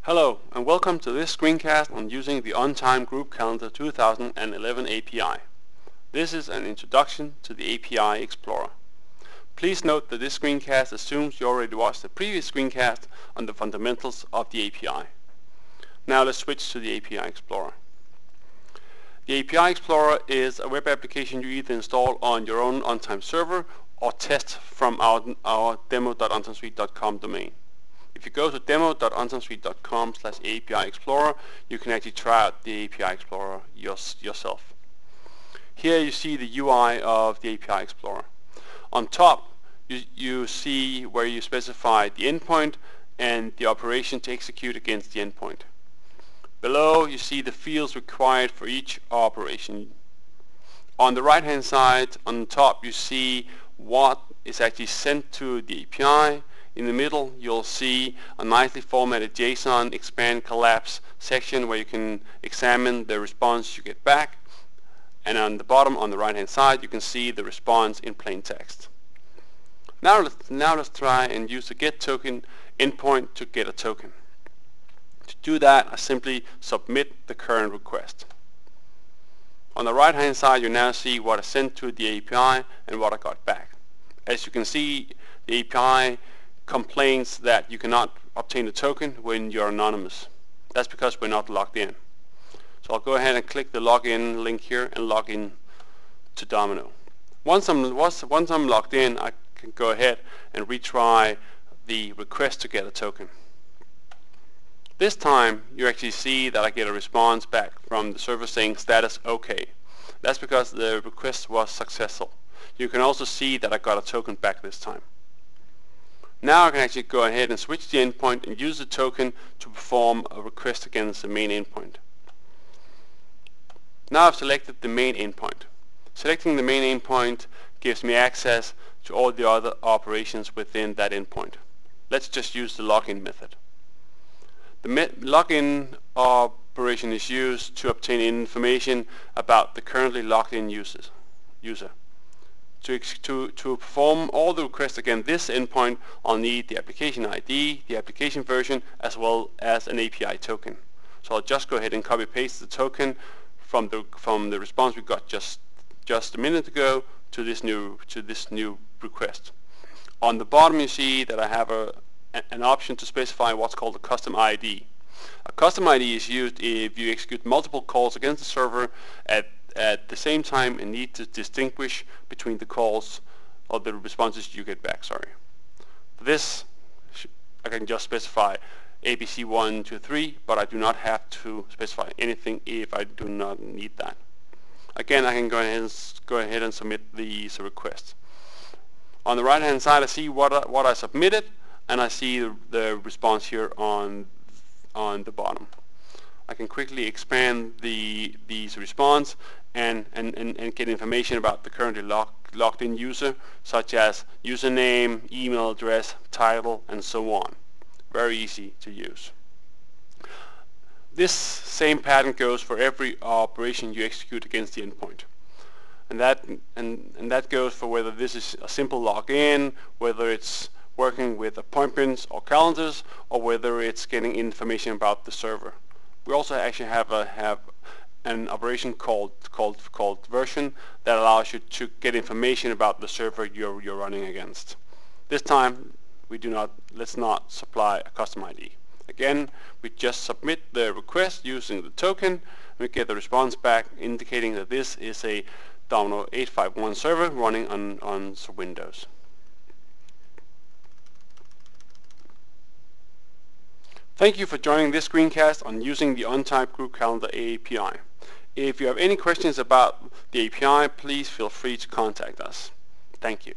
Hello and welcome to this screencast on using the OnTime Group Calendar 2011 API. This is an introduction to the API Explorer. Please note that this screencast assumes you already watched the previous screencast on the fundamentals of the API. Now let's switch to the API Explorer. The API Explorer is a web application you either install on your own OnTime server or test from our demo.ontimesuite.com domain. If you go to demo.ontimesuite.com/API Explorer, you can actually try out the API Explorer yourself. Here you see the UI of the API Explorer. On top, you see where you specify the endpoint and the operation to execute against the endpoint. Below, you see the fields required for each operation. On the right-hand side, on the top, you see what is actually sent to the API. In the middle, you'll see a nicely formatted JSON expand collapse section where you can examine the response you get back. And on the bottom, on the right-hand side, you can see the response in plain text. Now let's try and use the get token endpoint to get a token. To do that, I simply submit the current request. On the right-hand side, you now see what I sent to the API and what I got back. As you can see, the API complains that you cannot obtain a token when you're anonymous. That's because we're not logged in. So I'll go ahead and click the login link here and log in to Domino. Once I'm logged in, I can go ahead and retry the request to get a token. This time you actually see that I get a response back from the server saying status OK. That's because the request was successful. You can also see that I got a token back this time. Now I can actually go ahead and switch the endpoint and use the token to perform a request against the main endpoint. Now I've selected the main endpoint. Selecting the main endpoint gives me access to all the other operations within that endpoint. Let's just use the login method. The login operation is used to obtain information about the currently logged in user. To perform all the requests against this endpoint, I'll need the application ID, the application version, as well as an API token. So I'll just go ahead and copy paste the token from the response we got just a minute ago to this new request. On the bottom, you see that I have an option to specify what's called a custom ID. A custom ID is used if you execute multiple calls against the server at the same time and need to distinguish between the calls or the responses you get back. For this, I can just specify ABC123, but I do not have to specify anything if I do not need that. Again, I can go ahead and submit these requests. On the right-hand side, I see what I submitted, and I see the response here on the bottom. I can quickly expand these response and get information about the currently logged in user, such as username, email address, title, and so on. Very easy to use. This same pattern goes for every operation you execute against the endpoint. And that goes for whether this is a simple login, whether it's working with appointments or calendars, or whether it's getting information about the server. We also actually have an operation called version that allows you to get information about the server you're running against. This time, let's not supply a custom ID. Again, we just submit the request using the token, and we get the response back indicating that this is a Domino 851 server running on Windows. Thank you for joining this screencast on using the OnTime Group Calendar API. If you have any questions about the API, please feel free to contact us. Thank you.